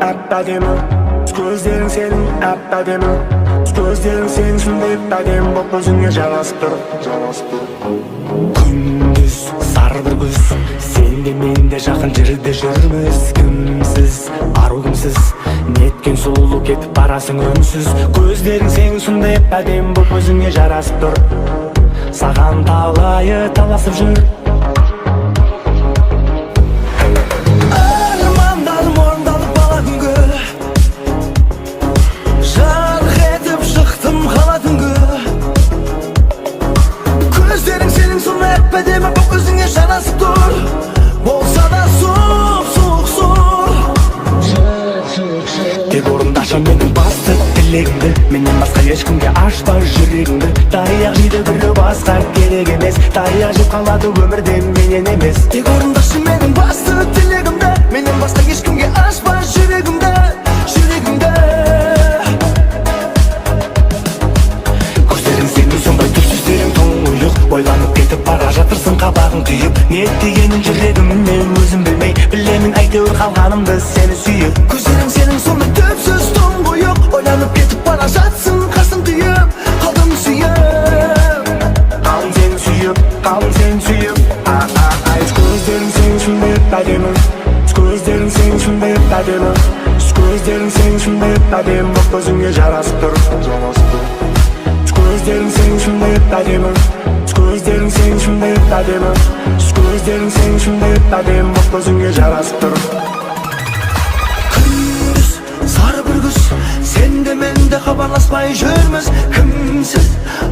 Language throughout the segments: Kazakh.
әп-әдемі, көздерің сенің әп-әдемі, көздерің сенің сондай әп-әдемі боп өзіңе жарасып тұр. Күндіз сары бір күз, сен де мен де жақын жерде жүрміз. Кімсіз, ару кімсіз, неткен сұлу кетіп барасың үнсіз. Көздерің сенің сондай әп-әдемі боп өзіңе жарасып тұр. Саған талайы таласып жүр. Армандарым орындалып бала күнгі, жарқ етіп шықтым қала түнгі. Көздерің сенің сондай әп-әдемі боп өзіңе жарасып тұр. Болса да суық сұр. Тек орындашы менің басты тілегімді, менен басқа ешкімге ашпа жүрегіңді. Таяқ жейді біреу басқа керек емес, таяқ жеп қалады өмірде менен емес. Тек орындашы менің басты тілегімді, менен басқа ешкімге ашпа жүрегімді. Көздерің сенің сондай түпсіздерің тұңғиық, ойланып кетіп бара жатырсың қабағың түйіп. Не дегенін жүрегіммен өзім білмей, білемін әйтеуір қалғанымды сені сүйіп. Көздерің сенің сондай түпсіз тұңғиық, ойланып кетіп бара жатсың қасым түйіп. Қалдым сүйіп, қалдым сені сүйіп, қалдым сені сүйіп. Көздерің сенің сондай әп-әдемі, көздерің сенің сондай әп-әдемі, көздерің сенің сондай әп-әдемі боп өзіңе жарасып тұр. Көздерің сенің сондай әп-әдемі, көздерің сенің сондай әп-әдемі, көздерің сенің сондай әп-әдемі боп өзіңе жарасып тұр. Күндіз сары бір күз, сен де мен де хабарласпай жүрміз. Кімсіз,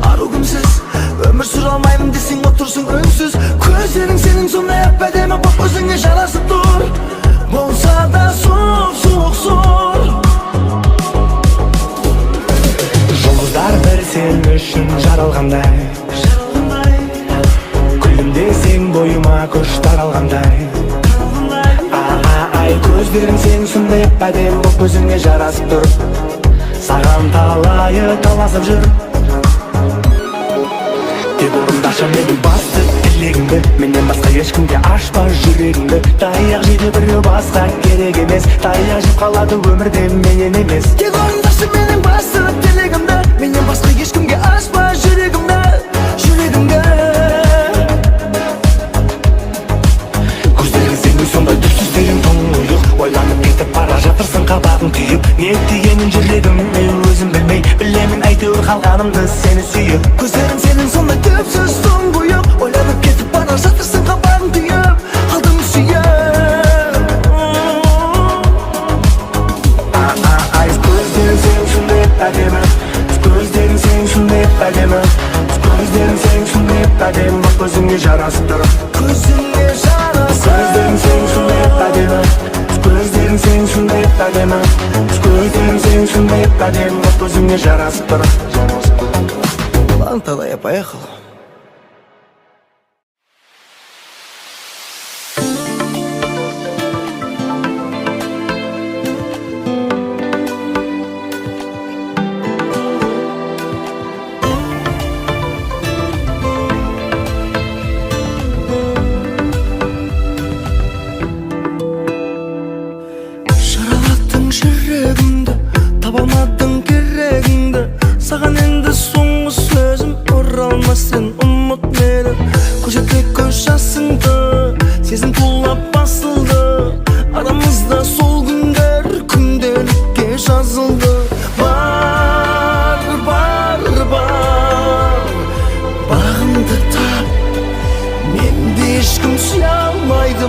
ару кімсіз, өмір сүре алмаймын десең отырсың үнсіз. Көздерің сенің сондай әп-әдемі боп өзіңе жарасып тұр. Болса да суық сұр. Жұлдыздар бір сен үшін жаралғандай, күлімдесең бойыма күш таралғандай. Көздерің сенің сондай әп-әдемі боп өзіңе жарасып тұр. Саған талайы таласып жүр. Тек орындашы менің басты тілегімді, менен басқа ешкімге ашпа жүрегіңді. Таяқ жейді біреу басқа керек емес, таяқ жеп қалады өмірде менен емес. Тек орындашы менің басты тілегімді, менен басқа ешкімге ашпа жүрегімді. Көздерің сенің сондай түпсіздерің тұңғиық, ойланып кетіп бара жатырсың қабағың түйіп. Не дегенін жүрегіммен өзім білмей, білемін әйтеуір қалғанымды сені сүйіп. Көздерің сенің сондай түпсіз тұңғиық, ойланып кетіп бара жатырсың қабағың түйіп. Қалдым сүйіп. Көздерің сенің сондай әп-әдемі, көздерің сенің сондай әп-әдемі, көздерің сенің сондай әп-әдемі боп өзіңе жарасып тұр. Көзіңе жарасып. Көздерің сенің сондай әп-әдемі, көздерің сенің сондай әп-әдемі, көздерің сенің сондай әп-әдемі боп өзіңе жарасып тұр. Ладно, тогда я поехал. Жүрегімді таба алмадың керегіңді, саған енді соңғы сөзім оралмас, сен ұмыт мені. Көшетке көз жасыңды, сезім тулап басылды, арамызда сол күндер күнделікке жазылды. Бар, бағыңды тап, менде ешкім сүйе алмайды.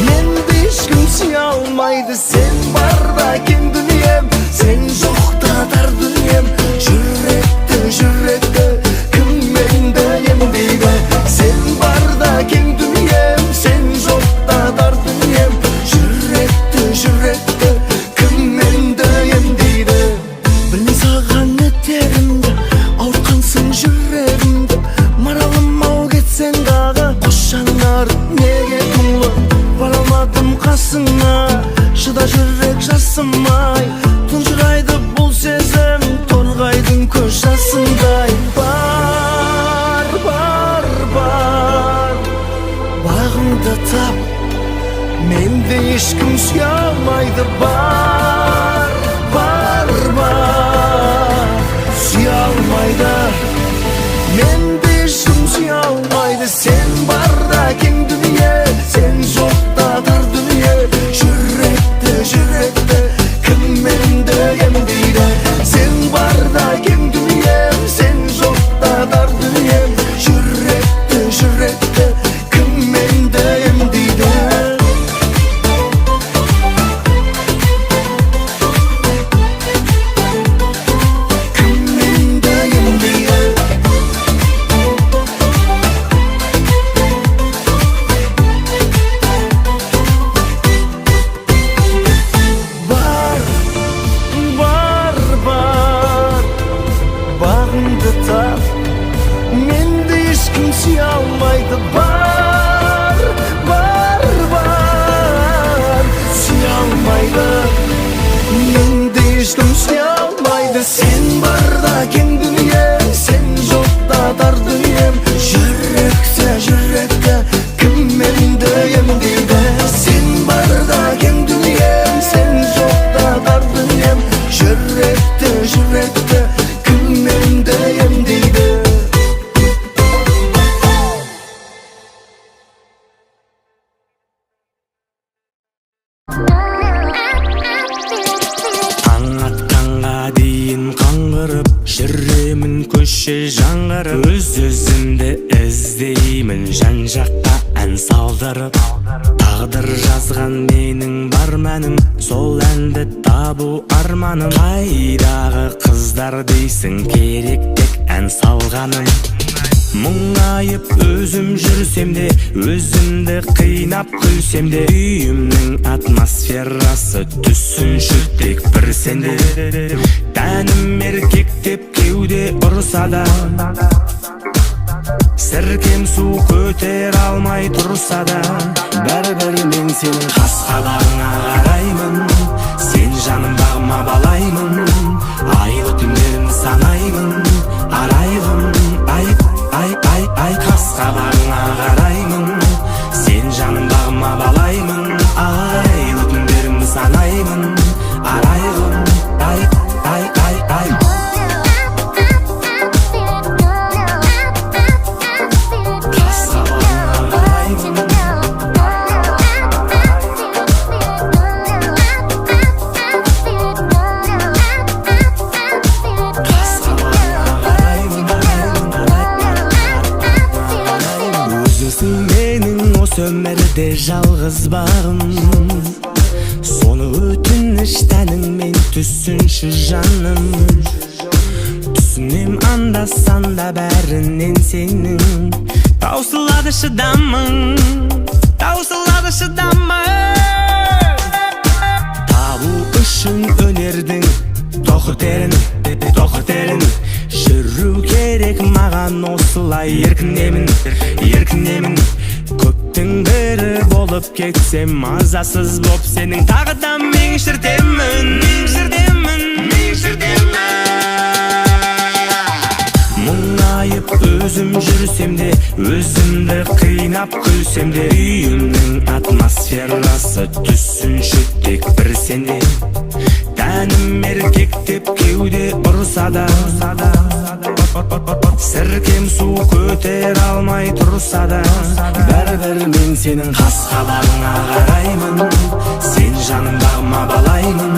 Менде ешкім сүйе алмайды. Сен барда кең дүнием, сен жоқта тар дүнием. Жүректі кім менді емдейді. Сен барда кең дүнием, сен жоқта тар дүнием. Жүректі кім менді емдейді. Білмей саған етерімді, ауыртқансың жүрегімді. Маралым ау кетсең дағы, қош жанар неге мұңлы. Бара алмадым қасыңа, шыда жүрек жасымай. Тұнжырайды бұл сезім, торға Bağımda tap, mende ешкім süye almaydı. Бар, süye almaydı. Mende ешкім süye almaydı. Sen barda keng dünya, sen жоқта dar dünya. Жүректі кім менді емдейді. Sen barda keng dünya, sen жоқта dar dünya. Жүректі кім менді емдейді. Bağımda tap, mende ешкім süye almaydı. Бар, süye almaydı. Mende ешкім süye almaydı. Sen barda keng dünya, sen жоқта dar dünya. Жүректі кім менді емдейді. Sen barda keng dünya, sen жоқта dar dünya. Жүректі кім менді емдейді. Таң атқанға дейін қаңғырып жүремін көше жаңғырып. Өз-өзімді іздеймін жан жаққа ән салдырып. Тағдыр жазған менің бар мәнім, сол әнді табу арманым. Қайдағы қыздар дейсің, керек тек ән салғаным. Мұңайып өзім жүрсем де, өзімді қинап күлсем де, үйімнің атмосферасы түсінші тек бір сенде. Тәнім еркек деп кеуде ұрса да, сіркем су көтер алмай тұрса да, бәрібір мен сенің қас-қабағыңа қараймын. Сен жаным бағыма балаймын, айлы түндерімді санаймын. Арайлым, ай, қас-қабағыңа қараймын. Сен жаным бағыма балаймын, айлы түндерімді санаймын. Арайлым, ай. Өмірде жалғыз бағым, соны өтініш тәніңмен түсінші жаным. Түсінем анда-санда бәрінен сенің, таусылады шыдамың, табу үшін өнердің тоқы терін. Жүру керек маған осылай еркінемін. Көптің бірі болып кетсем, мазасыз боп сенің тағы да мен шіртемін. Мұңайып өзім жүрсем де, өзімді қинап күлсем де, үйімнің атмосферасы түсінші тек бір сенде. Тәнім еркек деп кеуде ұрса да, сіркем су көтер алмай тұрса да, бәрібір мен сенің қас-қабағыңа қараймын. Сен жаным бағыма балаймын,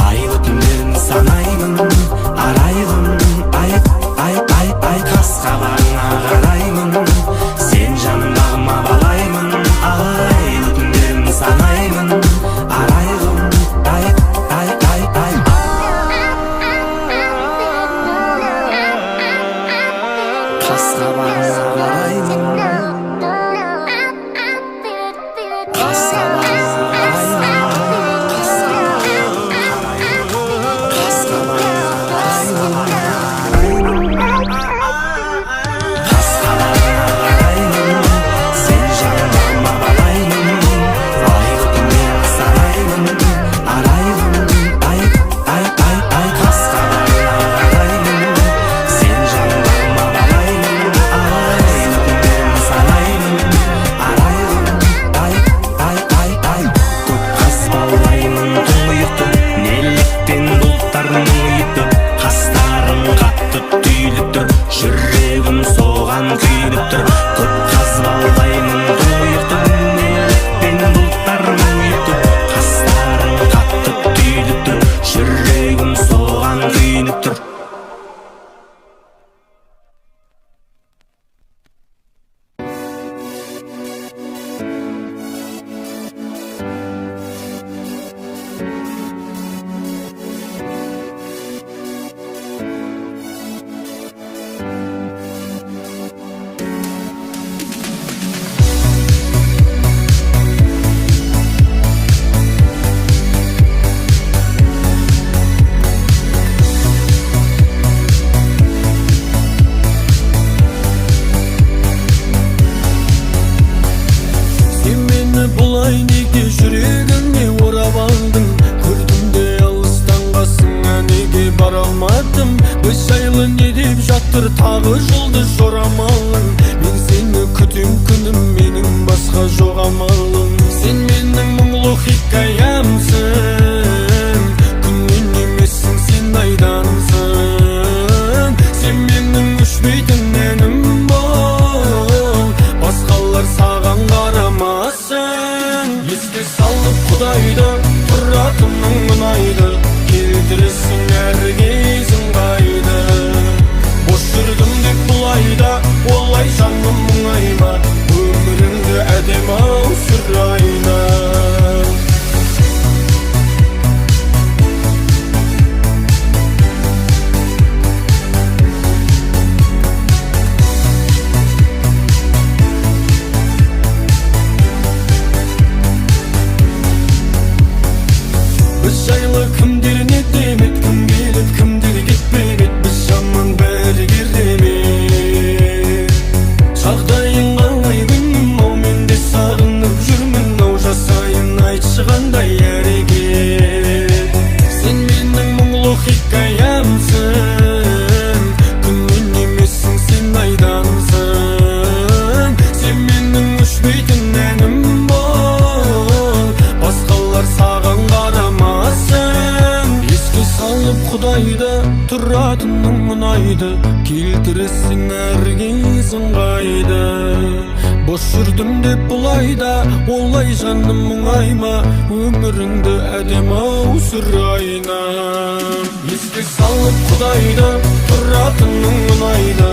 айлы түндерімді санаймын. Арайлым, ай, қас-қабағыңа қараймын. Сен жаным бағыма балаймын, айлы түндерімді санаймын. Арайлым, ай. Қас-қабағыңа қараймын. бұлай неге жүрегіңе орап алдың? Көрдім де алыстан қасыңа неге бара алмадым? Біз жайлы не деп жатыр тағы жұлдыз жорамалың? Мен сені күтем күнім, менің басқа жоқ амалым. Сен менің мұңлы хикаямсың, күннен емессің, сен айдансың. Сен менің өшпейтін әнім бол, басқалар саған қарамасын. Еске салып Құдайды, тұратының ұнайды, келтіресің әр кезің қайды. Бос жүрдім деп бұлайда, олай жаным мұңайма, өміріңді әдем-ау сүрайна. Біз жайлы кімдер не демет, кім келіп кімдер кетпеп ет, біз жаман бәрі керемет. Жағдайың қалай күнім, ау мен де сағынып жүрмін, ау жасайын айтшы қандай әрекет. Сен менің мұңлы хикаямсың, күннен емессің, сен айдансың. Сен менің өшпейтін әнім бол, басқалар саған қарамасын. Еске салып Құдайды, тұратының ұнайды, келтіресің әр кезің қайды. Бос жүрдім деп бұлайда, олай жаным мұңайма, өміріңді әдем-ау сүрайна. Еске салып Құдайды, тұратының ұнайды,